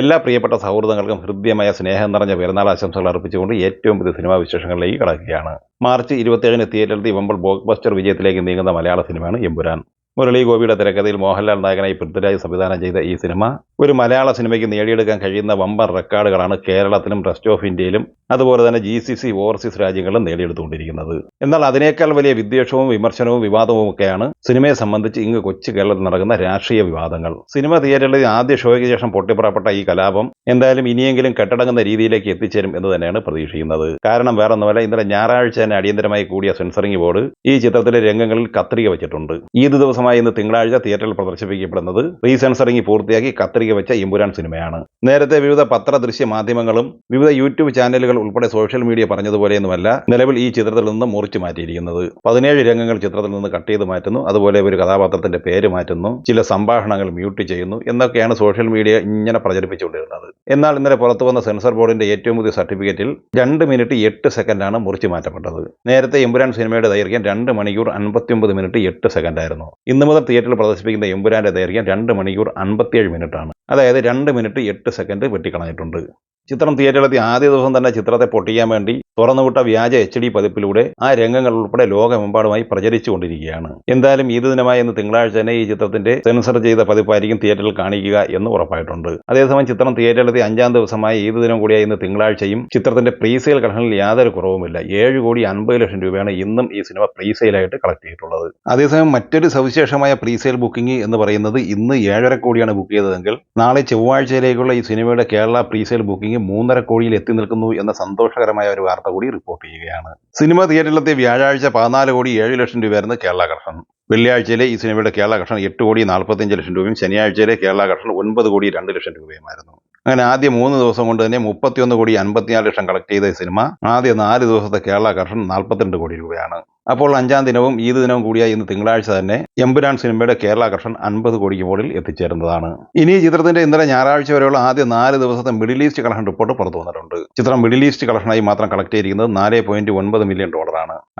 എല്ലാ പ്രിയപ്പെട്ട സൗഹൃദങ്ങൾക്കും ഹൃദ്യമായ സ്നേഹം നിറഞ്ഞ പെരുന്നാൾ ആശംസകൾ അർപ്പിച്ചുകൊണ്ട് ഏറ്റവും പുതിയ സിനിമാ വിശേഷങ്ങളിലേക്ക് കടക്കുകയാണ്. മാർച്ച് 27-ന് തിയേറ്ററിൽ വമ്പൻ ബ്ലോക്ക് ബസ്റ്റർ വിജയത്തിലേക്ക് നീങ്ങുന്ന മലയാള സിനിമയാണ് എമ്പുരാൻ. മുരളി ഗോപിയുടെ തിരക്കഥയിൽ മോഹൻലാൽ നായകനായി പൃഥ്വിരാജ് സംവിധാനം ചെയ്ത ഈ സിനിമ ഒരു മലയാള സിനിമയ്ക്ക് നേടിയെടുക്കാൻ കഴിയുന്ന വമ്പൻ റെക്കോർഡുകളാണ് കേരളത്തിലും റെസ്റ്റ് ഓഫ് ഇന്ത്യയിലും അതുപോലെ തന്നെ GCC ഓവർസീസ് രാജ്യങ്ങളിലും നേടിയെടുത്തുകൊണ്ടിരിക്കുന്നത്. എന്നാൽ അതിനേക്കാൾ വലിയ വിദ്വേഷവും വിമർശനവും വിവാദവും ഒക്കെയാണ് സിനിമയെ സംബന്ധിച്ച് ഇങ്ങ് കൊച്ചു കേരളത്തിൽ നടക്കുന്ന രാഷ്ട്രീയ വിവാദങ്ങൾ. സിനിമ തിയേറ്ററിൽ ആദ്യ ഷോയ്ക്ക് ശേഷം പൊട്ടിപ്പുറപ്പെട്ട ഈ കലാപം എന്തായാലും ഇനിയെങ്കിലും കെട്ടടങ്ങുന്ന രീതിയിലേക്ക് എത്തിച്ചേരും എന്ന് തന്നെയാണ് പ്രതീക്ഷിക്കുന്നത്. കാരണം വേറൊന്നുമല്ല, ഇന്നലെ ഞായറാഴ്ച തന്നെ അടിയന്തരമായി കൂടിയ സെൻസറിംഗ് ബോർഡ് ഈ ചിത്രത്തിലെ രംഗങ്ങളിൽ കത്രിക വെച്ചിട്ടുണ്ട്. ഈദ് ദിവസമായി ഇന്ന് തിങ്കളാഴ്ച തിയേറ്ററിൽ പ്രദർശിപ്പിക്കപ്പെടുന്നത് റീസെൻസറിംഗ് പൂർത്തിയാക്കി കത്രിക വെച്ച എമ്പുരാൻ സിനിമയാണ്. നേരത്തെ വിവിധ പത്ര-ദൃശ്യ മാധ്യമങ്ങളും വിവിധ യൂട്യൂബ് ചാനലുകൾ ഉൾപ്പെടെ സോഷ്യൽ മീഡിയ പറഞ്ഞതുപോലെയൊന്നുമല്ല നിലവിൽ ഈ ചിത്രത്തിൽ നിന്ന് മുറിച്ചു മാറ്റിയിരിക്കുന്നത്. 17 രംഗങ്ങൾ ചിത്രത്തിൽ നിന്ന് കട്ട് ചെയ്ത് മാറ്റുന്നു, അതുപോലെ ഒരു കഥാപാത്രത്തിന്റെ പേര് മാറ്റുന്നു, ചില സംഭാഷണങ്ങൾ മ്യൂട്ട് ചെയ്യുന്നു എന്നൊക്കെയാണ് സോഷ്യൽ മീഡിയ ഇങ്ങനെ പ്രചരിപ്പിച്ചുകൊണ്ടിരുന്നത്. എന്നാൽ ഇന്നലെ പുറത്തു വന്ന സെൻസർ ബോർഡിന്റെ ഏറ്റവും പുതിയ സർട്ടിഫിക്കറ്റിൽ 2 മിനിറ്റ് 8 സെക്കൻഡാണ് മുറിച്ചു മാറ്റപ്പെട്ടത്. നേരത്തെ എമ്പുരാൻ സിനിമയുടെ ദൈർഘ്യം 2 മണിക്കൂർ 59 മിനിറ്റ് 8 സെക്കൻഡായിരുന്നു. ഇന്ന് മുതൽ തിയേറ്ററിൽ പ്രദർശിപ്പിക്കുന്ന എമ്പുരാന്റെ ദൈർഘ്യം 2 മണിക്കൂർ 57 മിനിറ്റാണ്. അതായത് 2 മിനിറ്റ് 8 സെക്കൻഡ് വെട്ടിക്കളഞ്ഞിട്ടുണ്ട്. ചിത്രം തിയേറ്ററിലെത്തി ആദ്യ ദിവസം തന്നെ ചിത്രത്തെ പൊട്ടിക്കാൻ വേണ്ടി തുറന്നുവിട്ട വ്യാജ HD പതിപ്പിലൂടെ ആ രംഗങ്ങൾ ഉൾപ്പെടെ ലോകമെമ്പാടുമായി പ്രചരിച്ചുകൊണ്ടിരിക്കുകയാണ്. എന്തായാലും ഈദ് ദിനമായി ഇന്ന് തിങ്കളാഴ്ച തന്നെ ഈ ചിത്രത്തിന്റെ സെൻസർ ചെയ്ത പതിപ്പായിരിക്കും തിയേറ്ററിൽ കാണിക്കുക എന്ന് ഉറപ്പായിട്ടുണ്ട്. അതേസമയം ചിത്രം തിയേറ്ററിലെത്തി 5-ാം ദിവസമായ ഈദ് ദിനം കൂടിയായി ഇന്ന് തിങ്കളാഴ്ചയും ചിത്രത്തിന്റെ പ്രീസെയിൽ കളക്ഷനിൽ യാതൊരു കുറവുമില്ല. 7,50,00,000 രൂപയാണ് ഇന്നും ഈ സിനിമ പ്രീസെയിലായിട്ട് കളക്ട് ചെയ്തിട്ടുള്ളത്. അതേസമയം മറ്റൊരു സവിശേഷമായ പ്രീസെയിൽ ബുക്കിംഗ് എന്ന് പറയുന്നത് ഇന്ന് 7.5 കോടിയാണ് ബുക്ക് ചെയ്തതെങ്കിൽ നാളെ ചൊവ്വാഴ്ചയിലേക്കുള്ള ഈ സിനിമയുടെ കേരള പ്രീസെയിൽ ബുക്കിംഗ് 3.5 കോടിയിൽ എത്തി നിൽക്കുന്നു എന്ന സന്തോഷകരമായ ഒരു വാർത്ത കൂടി റിപ്പോർട്ട് ചെയ്യുകയാണ്. സിനിമ തിയേറ്ററിലെത്തിയ വ്യാഴാഴ്ച 14,70,00,000 രൂപയായിരുന്നു കേരള കളക്ഷൻ. വെള്ളിയാഴ്ചയിലെ ഈ സിനിമയുടെ കേരള കളക്ഷൻ 8,45,00,000 രൂപയും ശനിയാഴ്ചയിലെ കേരള കളക്ഷൻ 9,02,00,000 രൂപയുമായിരുന്നു. അങ്ങനെ ആദ്യ 3 ദിവസം കൊണ്ട് തന്നെ 31,54,00,000 കളക്ട് ചെയ്ത സിനിമ ആദ്യ 4 ദിവസത്തെ കേരള കളക്ഷൻ 42 കോടി രൂപയാണ്. അപ്പോൾ 5-ാം ദിനവും ഈദ് ദിനവും കൂടിയായി ഇന്ന് തിങ്കളാഴ്ച തന്നെ എമ്പുരാൻ സിനിമയുടെ കേരള കളക്ഷൻ 50 കോടിക്ക് മുകളിൽ എത്തിച്ചേരുന്നതാണ്. ഇനി ചിത്രത്തിന്റെ ഇന്നലെ ഞായറാഴ്ച വരെയുള്ള ആദ്യ 4 ദിവസത്തെ മിഡിൽ ഈസ്റ്റ് കളക്ഷൻ റിപ്പോർട്ട് പുറത്തു വന്നിട്ടുണ്ട്. ചിത്രം മിഡിൽ ഈസ്റ്റ് കളക്ഷനായി മാത്രം കളക്ട് ചെയ്തിരിക്കുന്നത് $4.9 മില്യൺ,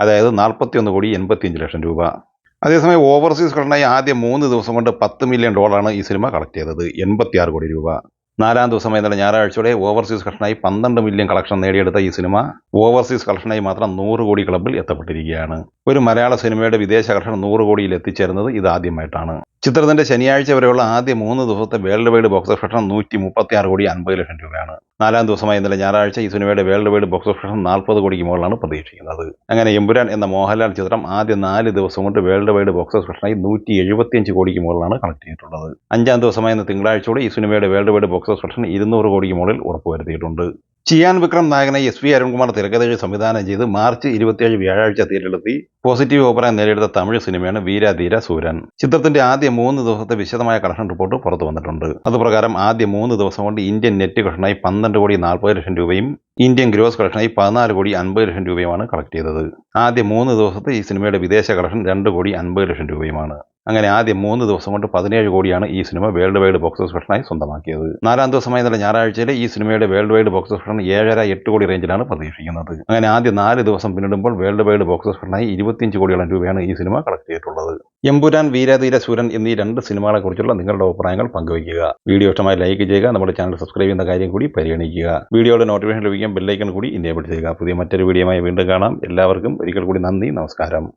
അതായത് 41,85,00,000 രൂപ. അതേസമയം ഓവർസീസ് കളക്ഷനായി ആദ്യ 3 ദിവസം കൊണ്ട് $10 മില്യൺ ഈ സിനിമ കളക്ട് ചെയ്തത്, 86 കോടി രൂപ. 4-ാം ദിവസമായി ഇന്നലെ ഞായറാഴ്ചയോടെ ഓവർസീസ് കളക്ഷനായി 12 മില്യൺ കളക്ഷൻ നേടിയെടുത്ത ഈ സിനിമ ഓവർസീസ് കളക്ഷനായി മാത്രം 100 കോടി ക്ലബ്ബിൽ എത്തപ്പെട്ടിരിക്കുകയാണ്. ഒരു മലയാള സിനിമയുടെ വിദേശ കളക്ഷൻ 100 കോടിയിൽ എത്തിച്ചേരുന്നത് ഇതാദ്യമായിട്ടാണ്. ചിത്രത്തിന്റെ ശനിയാഴ്ച വരെയുള്ള ആദ്യ 3 ദിവസത്തെ world wide box office collection 136,50,00,000 രൂപയാണ്. 4-ാം ദിവസമായി ഇന്നലെ ഞായറാഴ്ച ഈ സിനിമയുടെ world wide box office collection 40 കോടിക്ക് മുകളിലാണ് പ്രതീക്ഷിക്കുന്നത്. അങ്ങനെ എമ്പുരാൻ എന്ന മോഹൻലാൽ ചിത്രം ആദ്യ 4 ദിവസം കൊണ്ട് വേൾഡ് വൈഡ് ബോക്സ് ഓഫീസ് കളക്ഷനായി 175 കോടിക്ക് മുകളിലാണ് കളക്ട് ചെയ്തിട്ടുള്ളത്. 5-ാം ദിവസമായ ഇന്ന് തിങ്കളാഴ്ചയോടെ ഈ സിനിമയുടെ world wide box office collection 200 കോടിക്ക് മുകളിൽ ഉറപ്പുവരുത്തിയിട്ടുണ്ട്. ചിയാൻ വിക്രം നായകനായി SV അരുൺകുമാർ തിരക്കഥയിൽ സംവിധാനം ചെയ്ത് മാർച്ച് 27 വ്യാഴാഴ്ച തിയേറ്ററിലെത്തി പോസിറ്റീവ് അഭിപ്രായം നേടിയെടുത്ത തമിഴ് സിനിമയാണ് വീരാധീര സൂരൻ. ചിത്രത്തിന്റെ ആദ്യ 3 ദിവസത്തെ വിശദമായ കളക്ഷൻ റിപ്പോർട്ട് പുറത്തു വന്നിട്ടുണ്ട്. അതുപ്രകാരം ആദ്യ 3 ദിവസം കൊണ്ട് ഇന്ത്യൻ നെറ്റ് കളക്ഷനായി 12,40,00,000 രൂപയും ഇന്ത്യൻ ഗ്രോസ് കളക്ഷനായി 14,50,00,000 രൂപയുമാണ് കളക്ട് ചെയ്തത്. ആദ്യ 3 ദിവസത്തെ ഈ സിനിമയുടെ വിദേശ കളക്ഷൻ 2,50,00,000 രൂപയുമാണ്. അങ്ങനെ ആദ്യ 3 ദിവസം കൊണ്ട് 17 കോടിയാണ് ഈ സിനിമ വേൾഡ് വൈഡ് ബോക്സ് ഓഫീസ് കളക്ഷനായി സ്വന്തമാക്കിയത്. 4-ാം ദിവസമായ ഇന്നലെ ഞായറാഴ്ചയിലെ ഈ സിനിമയുടെ world wide box office collection 7.5-8 കോടി റേഞ്ചിലാണ് പ്രതീക്ഷിക്കുന്നത്. അങ്ങനെ ആദ്യ 4 ദിവസം പിന്നിടുമ്പോൾ വേൾഡ് വൈഡ് ബോക്സ് ഓഫീസ് കളക്ഷനായി 25 കോടിയോളം രൂപയാണ് ഈ സിനിമ കളക്ട് ചെയ്തിട്ടുള്ളത്. എമ്പുരാൻ, വീരാധീര സൂരൻ എന്നീ 2 സിനിമകളെ കുറിച്ചുള്ള നിങ്ങളുടെ അഭിപ്രായങ്ങൾ പങ്കുവയ്ക്കുക. വീഡിയോ ഇഷ്ടമായി ലൈക്ക് ചെയ്യുക, നമ്മുടെ ചാനൽ സബ്സ്ക്രൈബ് ചെയ്യുന്ന കാര്യം കൂടി പരിഗണിക്കുക. വീഡിയോയുടെ നോട്ടിഫിക്കേഷൻ ലഭിക്കാൻ ബെല്ലൈക്കൺ കൂടി എനേബിൾ ചെയ്യുക. പുതിയ മറ്റൊരു വീഡിയോയുമായി വീണ്ടും കാണാം. എല്ലാവർക്കും ഒരിക്കൽ കൂടി നന്ദി, നമസ്കാരം.